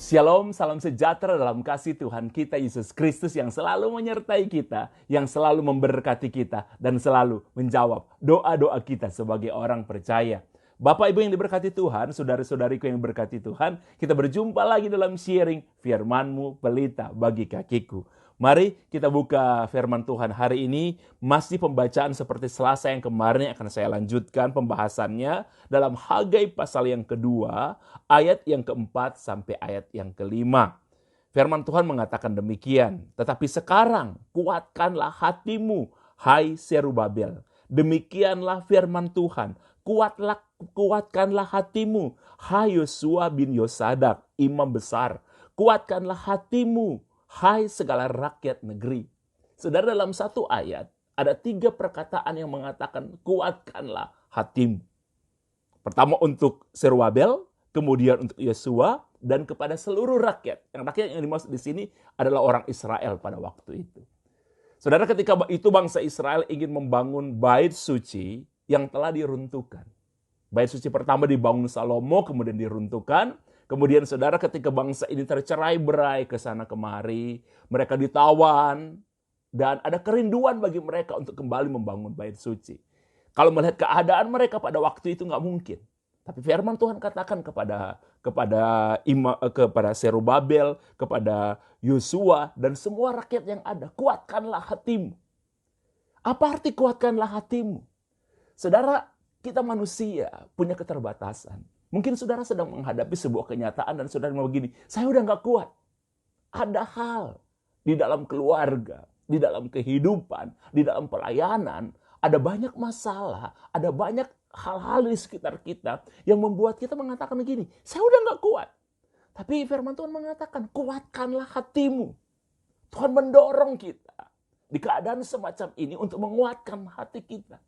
Shalom, salam sejahtera dalam kasih Tuhan kita Yesus Kristus yang selalu menyertai kita, yang selalu memberkati kita, dan selalu menjawab doa-doa kita sebagai orang percaya. Bapak Ibu yang diberkati Tuhan, saudara-saudariku yang diberkati Tuhan, kita berjumpa lagi dalam sharing firman-Mu pelita bagi kakiku. Mari kita buka firman Tuhan hari ini, masih pembacaan seperti Selasa yang kemarin yang akan saya lanjutkan pembahasannya dalam Hagai pasal yang kedua, ayat yang keempat sampai ayat yang kelima. Firman Tuhan mengatakan demikian, tetapi sekarang kuatkanlah hatimu, hai Serubabel. Demikianlah firman Tuhan, kuatkanlah hatimu, hai Yosua bin Yosadak, imam besar. Kuatkanlah hatimu, hai segala rakyat negeri. Saudara, dalam satu ayat ada 3 perkataan yang mengatakan kuatkanlah hatimu. Pertama untuk Serubabel, kemudian untuk Yosua, dan kepada seluruh rakyat. Yang rakyat yang dimaksud di sini adalah orang Israel pada waktu itu. Saudara, ketika itu bangsa Israel ingin membangun bait suci yang telah diruntuhkan. Bait suci pertama dibangun Salomo, kemudian diruntuhkan. Kemudian saudara, ketika bangsa ini tercerai-berai ke sana kemari, mereka ditawan, dan ada kerinduan bagi mereka untuk kembali membangun bait suci. Kalau melihat keadaan mereka pada waktu itu nggak mungkin. Tapi firman Tuhan katakan kepada Serubabel, kepada Yosua, dan semua rakyat yang ada, kuatkanlah hatimu. Apa arti kuatkanlah hatimu? Saudara, kita manusia punya keterbatasan. Mungkin saudara sedang menghadapi sebuah kenyataan dan saudara mau begini, saya udah gak kuat. Ada hal di dalam keluarga, di dalam kehidupan, di dalam pelayanan, ada banyak masalah, ada banyak hal-hal di sekitar kita yang membuat kita mengatakan begini, saya udah gak kuat. Tapi firman Tuhan mengatakan, kuatkanlah hatimu. Tuhan mendorong kita di keadaan semacam ini untuk menguatkan hati kita.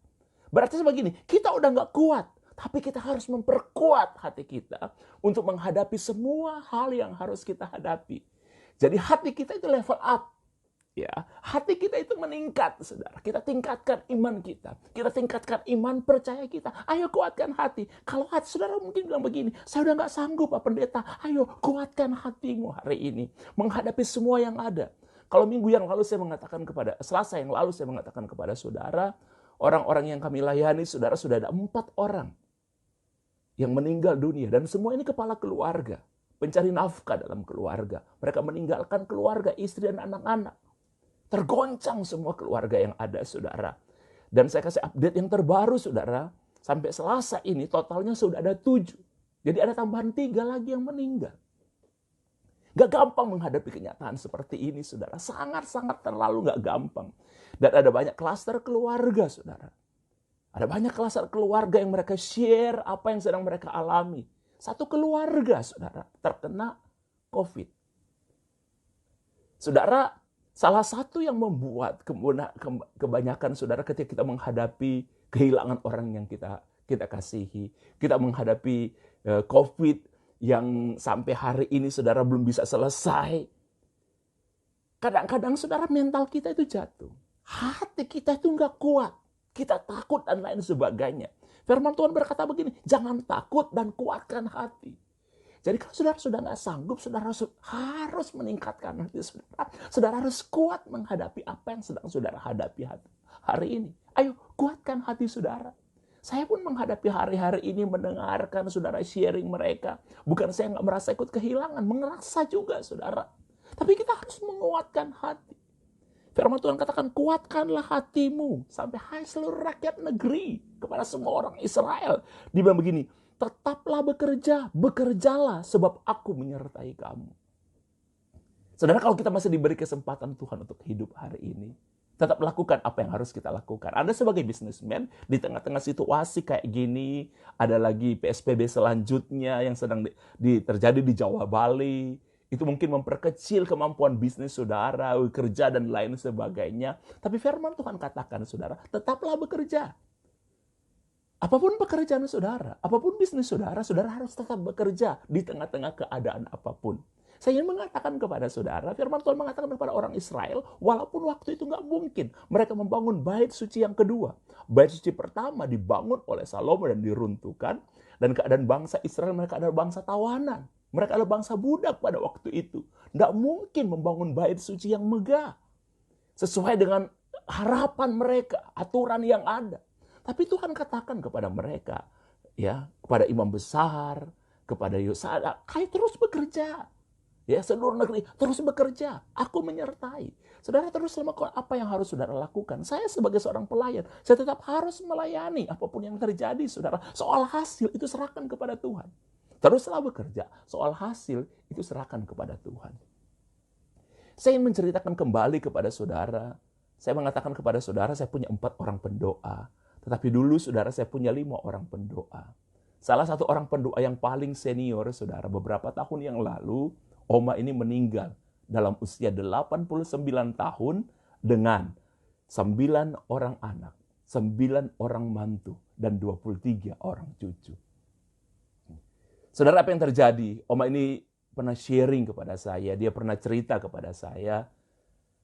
Berarti sebegini, kita udah gak kuat. Tapi kita harus memperkuat hati kita untuk menghadapi semua hal yang harus kita hadapi. Jadi hati kita itu level up. Ya, hati kita itu meningkat, saudara. Kita tingkatkan iman kita. Kita tingkatkan iman percaya kita. Ayo kuatkan hati. Kalau hati saudara mungkin bilang begini, saya udah gak sanggup Pak Pendeta. Ayo kuatkan hatimu hari ini. Menghadapi semua yang ada. Kalau minggu yang lalu Selasa yang lalu saya mengatakan kepada saudara, orang-orang yang kami layani, saudara, sudah ada 4 orang yang meninggal dunia. Dan semua ini kepala keluarga. Pencari nafkah dalam keluarga. Mereka meninggalkan keluarga, istri dan anak-anak. Tergoncang semua keluarga yang ada, saudara. Dan saya kasih update yang terbaru, saudara. Sampai Selasa ini totalnya sudah ada 7. Jadi ada tambahan 3 lagi yang meninggal. Gak gampang menghadapi kenyataan seperti ini, saudara. Sangat-sangat terlalu gak gampang. Dan ada banyak klaster keluarga, saudara. Ada banyak klaster keluarga yang mereka share apa yang sedang mereka alami. Satu keluarga, saudara, terkena COVID. Saudara, salah satu yang membuat kebanyakan saudara ketika kita menghadapi kehilangan orang yang kita kasihi. Kita menghadapi COVID yang sampai hari ini saudara belum bisa selesai. Kadang-kadang saudara mental kita itu jatuh. Hati kita itu nggak kuat. Kita takut dan lain sebagainya. Firman Tuhan berkata begini, jangan takut dan kuatkan hati. Jadi kalau saudara sudah nggak sanggup, saudara harus meningkatkan hati saudara. Saudara harus kuat menghadapi apa yang sedang saudara hadapi hari ini. Ayo kuatkan hati saudara. Saya pun menghadapi hari-hari ini mendengarkan saudara sharing mereka. Bukan saya nggak merasa ikut kehilangan, merasa juga saudara. Tapi kita harus menguatkan hati. Firman Tuhan katakan, kuatkanlah hatimu sampai hai seluruh rakyat negeri, kepada semua orang Israel. Dia bilang begini, tetaplah bekerja, bekerjalah sebab aku menyertai kamu. Saudara, kalau kita masih diberi kesempatan Tuhan untuk hidup hari ini, tetap lakukan apa yang harus kita lakukan. Anda sebagai bisnismen, di tengah-tengah situasi kayak gini, ada lagi PSBB selanjutnya yang sedang terjadi di Jawa Bali, itu mungkin memperkecil kemampuan bisnis saudara, kerja dan lain sebagainya. Tapi firman Tuhan katakan saudara, tetaplah bekerja. Apapun pekerjaan saudara, apapun bisnis saudara, saudara harus tetap bekerja di tengah-tengah keadaan apapun. Saya ingin mengatakan kepada saudara, firman Tuhan mengatakan kepada orang Israel, walaupun waktu itu nggak mungkin, mereka membangun bait suci yang kedua. Bait suci pertama dibangun oleh Salomo dan diruntuhkan, dan keadaan bangsa Israel mereka adalah bangsa tawanan. Mereka adalah bangsa budak pada waktu itu. Tidak mungkin membangun bait suci yang megah. Sesuai dengan harapan mereka, aturan yang ada. Tapi Tuhan katakan kepada mereka, ya, kepada imam besar, kepada Yosada, kalian terus bekerja. Ya, seluruh negeri terus bekerja. Aku menyertai. Saudara terus lakukan apa yang harus saudara lakukan. Saya sebagai seorang pelayan, saya tetap harus melayani apapun yang terjadi, saudara. Soal hasil itu serahkan kepada Tuhan. Teruslah bekerja. Soal hasil itu serahkan kepada Tuhan. Saya ingin menceritakan kembali kepada saudara. Saya mengatakan kepada saudara, saya punya 4 orang pendoa. Tetapi dulu saudara, saya punya 5 orang pendoa. Salah satu orang pendoa yang paling senior, saudara, beberapa tahun yang lalu, Oma ini meninggal dalam usia 89 tahun dengan 9 orang anak, 9 orang mantu, dan 23 orang cucu. Saudara, apa yang terjadi? Oma ini pernah sharing kepada saya, dia pernah cerita kepada saya,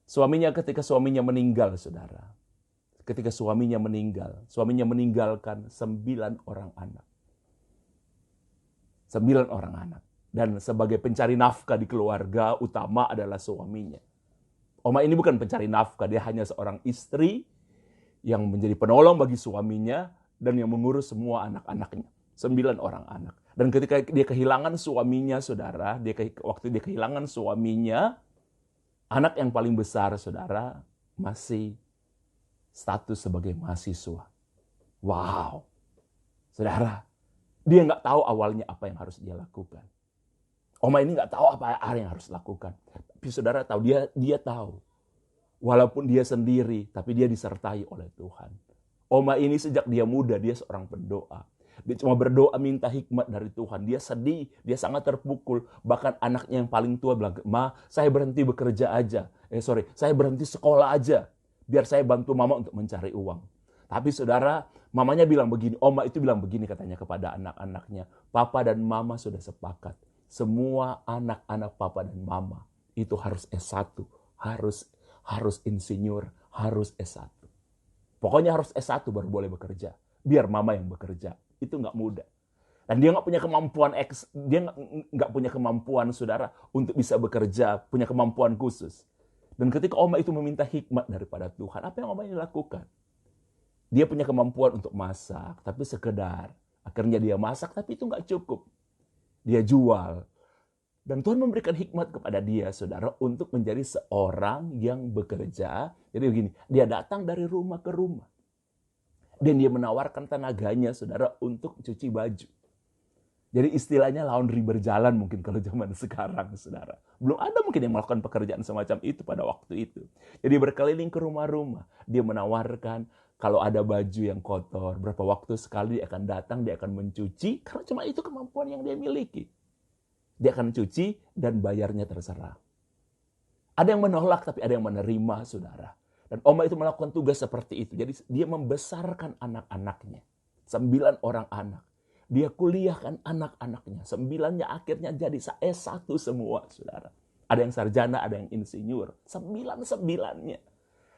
ketika suaminya meninggal, saudara. Ketika suaminya meninggalkan 9 orang anak. 9 orang anak. Dan sebagai pencari nafkah di keluarga, utama adalah suaminya. Oma ini bukan pencari nafkah, dia hanya seorang istri yang menjadi penolong bagi suaminya dan yang mengurus semua anak-anaknya. 9 orang anak. Dan ketika dia kehilangan suaminya, saudara, waktu dia kehilangan suaminya, anak yang paling besar, saudara, masih status sebagai mahasiswa. Wow. Saudara, dia nggak tahu awalnya apa yang harus dia lakukan. Oma ini nggak tahu apa yang harus lakukan. Tapi saudara tahu, dia tahu. Walaupun dia sendiri, tapi dia disertai oleh Tuhan. Oma ini sejak dia muda, dia seorang pendoa. Dia cuma berdoa minta hikmat dari Tuhan. Dia sedih, dia sangat terpukul. Bahkan anaknya yang paling tua bilang, "Ma, saya berhenti bekerja aja. Saya berhenti sekolah aja. Biar saya bantu mama untuk mencari uang." Tapi saudara, mamanya bilang begini, Oma itu bilang begini katanya kepada anak-anaknya. "Papa dan mama sudah sepakat. Semua anak-anak papa dan mama itu harus S1, harus insinyur, harus S1. Pokoknya harus S1 baru boleh bekerja. Biar mama yang bekerja." Itu nggak mudah. Dan dia nggak punya kemampuan, saudara, untuk bisa bekerja, punya kemampuan khusus. Dan ketika Oma itu meminta hikmat daripada Tuhan, apa yang Oma ini lakukan? Dia punya kemampuan untuk masak, tapi sekedar. Akhirnya dia masak, tapi itu nggak cukup. Dia jual. Dan Tuhan memberikan hikmat kepada dia, saudara, untuk menjadi seorang yang bekerja. Jadi begini, dia datang dari rumah ke rumah. Dan dia menawarkan tenaganya, saudara, untuk cuci baju. Jadi istilahnya laundry berjalan mungkin kalau zaman sekarang, saudara. Belum ada mungkin yang melakukan pekerjaan semacam itu pada waktu itu. Jadi berkeliling ke rumah-rumah. Dia menawarkan kalau ada baju yang kotor, berapa waktu sekali dia akan datang, dia akan mencuci. Karena cuma itu kemampuan yang dia miliki. Dia akan cuci dan bayarnya terserah. Ada yang menolak tapi ada yang menerima, saudara. Dan Oma itu melakukan tugas seperti itu. Jadi dia membesarkan anak-anaknya. 9 orang anak. Dia kuliahkan anak-anaknya. 9-nya akhirnya jadi S1 semua, saudara. Ada yang sarjana, ada yang insinyur. 9-9-nya.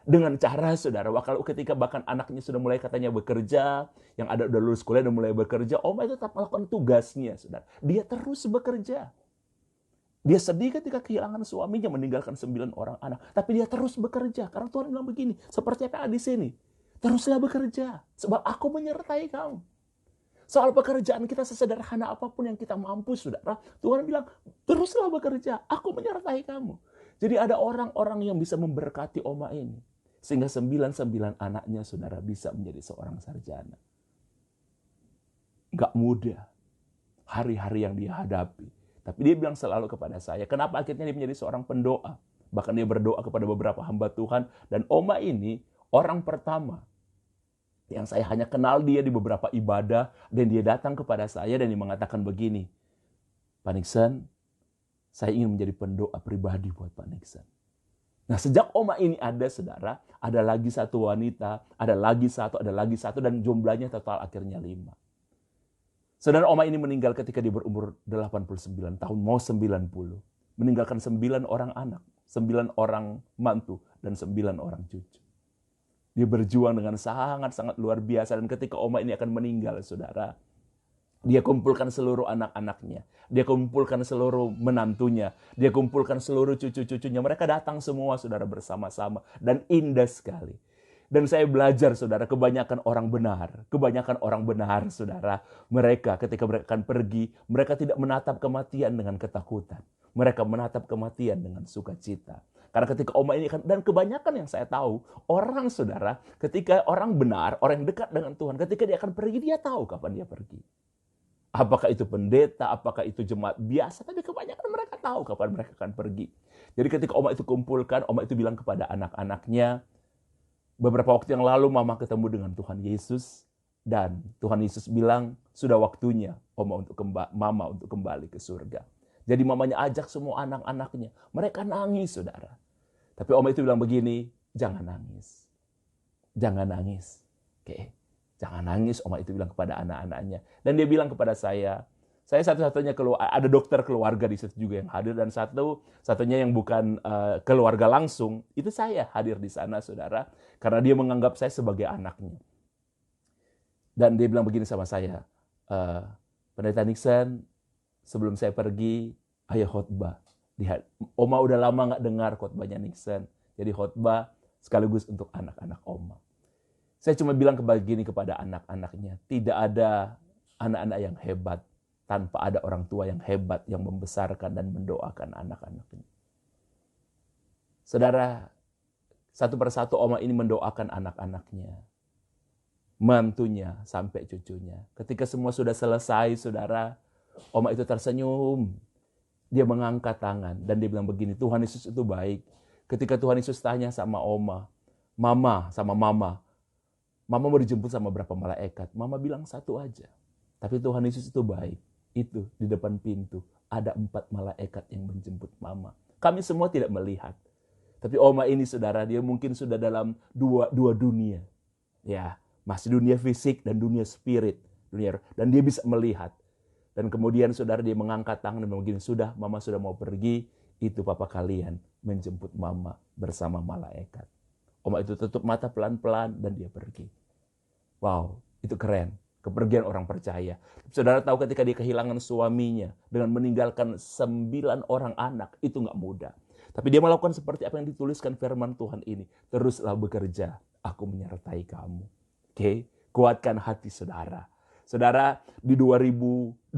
Dengan cara, saudara, kalau ketika bahkan anaknya sudah mulai katanya bekerja, yang ada udah lulus kuliah dan mulai bekerja, Oma itu tetap melakukan tugasnya, saudara. Dia terus bekerja. Dia sedih ketika kehilangan suaminya, meninggalkan 9 orang anak. Tapi dia terus bekerja. Karena Tuhan bilang begini, seperti apa di sini. Teruslah bekerja, sebab aku menyertai kamu. Soal pekerjaan kita sesederhana apapun yang kita mampu, saudara. Tuhan bilang, teruslah bekerja, aku menyertai kamu. Jadi ada orang-orang yang bisa memberkati Oma ini. Sehingga 9 anaknya, saudara, bisa menjadi seorang sarjana. Gak mudah hari-hari yang dia hadapi. Tapi dia bilang selalu kepada saya, kenapa akhirnya dia menjadi seorang pendoa. Bahkan dia berdoa kepada beberapa hamba Tuhan. Dan Oma ini orang pertama yang saya hanya kenal dia di beberapa ibadah. Dan dia datang kepada saya dan dia mengatakan begini, "Pak Nixon, saya ingin menjadi pendoa pribadi buat Pak Nixon." Nah sejak Oma ini ada, saudara, ada lagi satu wanita, ada lagi satu, dan jumlahnya total akhirnya 5. Saudara, Oma ini meninggal ketika dia berumur 89 tahun, mau 90. Meninggalkan 9 orang anak, 9 orang mantu, dan 9 orang cucu. Dia berjuang dengan sangat-sangat luar biasa. Dan ketika Oma ini akan meninggal, saudara, Dia kumpulkan seluruh anak-anaknya. Dia kumpulkan seluruh menantunya. Dia kumpulkan seluruh cucu-cucunya. Mereka datang semua, saudara, bersama-sama. Dan indah sekali. Dan saya belajar, saudara, kebanyakan orang benar, saudara, mereka ketika mereka akan pergi, mereka tidak menatap kematian dengan ketakutan. Mereka menatap kematian dengan sukacita. Karena ketika oma ini kan, dan kebanyakan yang saya tahu, orang, saudara, ketika orang benar, orang yang dekat dengan Tuhan, ketika dia akan pergi, dia tahu kapan dia pergi. Apakah itu pendeta, apakah itu jemaat biasa, tapi kebanyakan mereka tahu kapan mereka akan pergi. Jadi ketika oma itu kumpulkan, oma itu bilang kepada anak-anaknya, beberapa waktu yang lalu mama ketemu dengan Tuhan Yesus, dan Tuhan Yesus bilang, sudah waktunya mama untuk kembali ke surga. Jadi mamanya ajak semua anak-anaknya, mereka nangis, saudara. Tapi oma itu bilang begini, jangan nangis. Jangan nangis. Oke. Jangan nangis, oma itu bilang kepada anak-anaknya. Dan dia bilang kepada saya satu-satunya ada dokter keluarga di situ juga yang hadir, dan satunya yang bukan keluarga langsung, itu saya hadir di sana, saudara, karena dia menganggap saya sebagai anaknya. Dan dia bilang begini sama saya, Pendeta Nixon, sebelum saya pergi, ayo khotbah. Oma udah lama gak dengar khotbahnya Nixon, jadi khotbah sekaligus untuk anak-anak oma. Saya cuma bilang begini kepada anak-anaknya, tidak ada anak-anak yang hebat tanpa ada orang tua yang hebat yang membesarkan dan mendoakan anak-anaknya. Saudara, satu persatu oma ini mendoakan anak-anaknya, mantunya sampai cucunya. Ketika semua sudah selesai, saudara, oma itu tersenyum. Dia mengangkat tangan dan dia bilang begini, Tuhan Yesus itu baik. Ketika Tuhan Yesus tanya sama oma, Mama mau dijemput sama berapa malaikat? Mama bilang satu aja. Tapi Tuhan Yesus itu baik. Itu di depan pintu ada 4 malaikat yang menjemput mama. Kami semua tidak melihat. Tapi oma ini, saudara, dia mungkin sudah dalam dua dunia. Ya, masih dunia fisik dan dunia spirit. Dan dia bisa melihat. Dan kemudian, saudara, dia mengangkat tangan dan begini, sudah, mama sudah mau pergi. Itu papa kalian menjemput mama bersama malaikat. Oma itu tutup mata pelan-pelan dan dia pergi. Wow, itu keren. Kepergian orang percaya. Saudara tahu ketika dia kehilangan suaminya dengan meninggalkan 9 orang anak, itu gak mudah. Tapi dia melakukan seperti apa yang dituliskan firman Tuhan ini. Teruslah bekerja, aku menyertai kamu. Oke, kuatkan hati saudara. Saudara, di 2021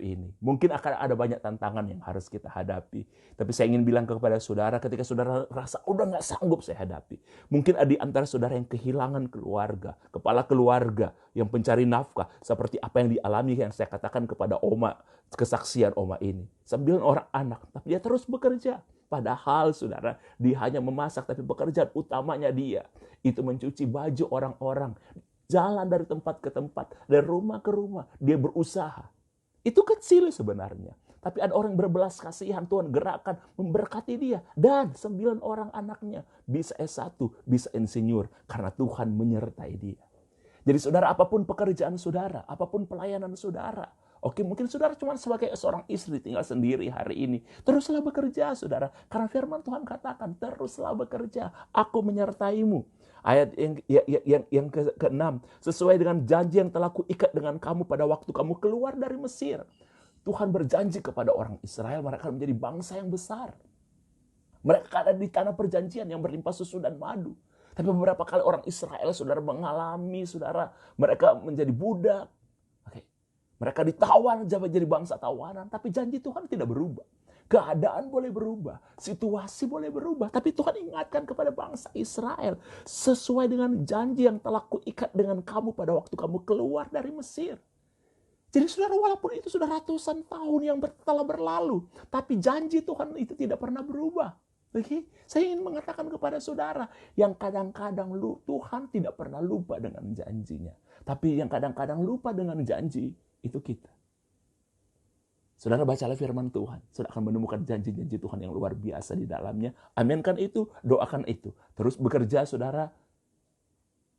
ini, mungkin akan ada banyak tantangan yang harus kita hadapi. Tapi saya ingin bilang kepada saudara, ketika saudara rasa udah gak sanggup saya hadapi. Mungkin ada di antara saudara yang kehilangan keluarga, kepala keluarga, yang pencari nafkah. Seperti apa yang dialami yang saya katakan kepada oma, kesaksian oma ini. 9 orang anak, tapi dia terus bekerja. Padahal saudara, dia hanya memasak, tapi pekerjaan utamanya dia. Itu mencuci baju orang-orang. Jalan dari tempat ke tempat, dari rumah ke rumah, dia berusaha. Itu kecil sebenarnya. Tapi ada orang berbelas kasihan, Tuhan gerakan, memberkati dia. Dan 9 orang anaknya bisa S1, bisa insinyur. Karena Tuhan menyertai dia. Jadi saudara, apapun pekerjaan saudara, apapun pelayanan saudara. Oke, mungkin saudara cuma sebagai seorang istri tinggal sendiri hari ini. Teruslah bekerja, saudara. Karena firman Tuhan katakan, teruslah bekerja. Aku menyertaimu. Ayat yang ke-6, sesuai dengan janji yang telah kuikat dengan kamu pada waktu kamu keluar dari Mesir. Tuhan berjanji kepada orang Israel, mereka akan menjadi bangsa yang besar. Mereka ada di tanah perjanjian yang berlimpah susu dan madu. Tapi beberapa kali orang Israel, saudara, mengalami, saudara, mereka menjadi budak. Mereka ditawan, jadi bangsa tawanan. Tapi janji Tuhan tidak berubah. Keadaan boleh berubah, situasi boleh berubah, tapi Tuhan ingatkan kepada bangsa Israel, sesuai dengan janji yang telah kuikat dengan kamu pada waktu kamu keluar dari Mesir. Jadi saudara, walaupun itu sudah ratusan tahun yang telah berlalu, tapi janji Tuhan itu tidak pernah berubah. Oke? Saya ingin mengatakan kepada saudara, yang kadang-kadang Tuhan tidak pernah lupa dengan janjinya. Tapi yang kadang-kadang lupa dengan janji, itu kita. Saudara, bacalah firman Tuhan. Saudara akan menemukan janji-janji Tuhan yang luar biasa di dalamnya. Aminkan itu, doakan itu. Terus bekerja, saudara.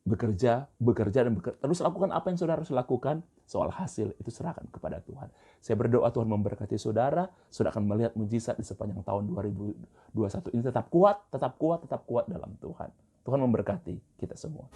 Bekerja, dan bekerja. Terus lakukan apa yang saudara harus lakukan. Soal hasil, itu serahkan kepada Tuhan. Saya berdoa Tuhan memberkati saudara. Saudara akan melihat mujizat di sepanjang tahun 2021 ini. Tetap kuat dalam Tuhan. Tuhan memberkati kita semua.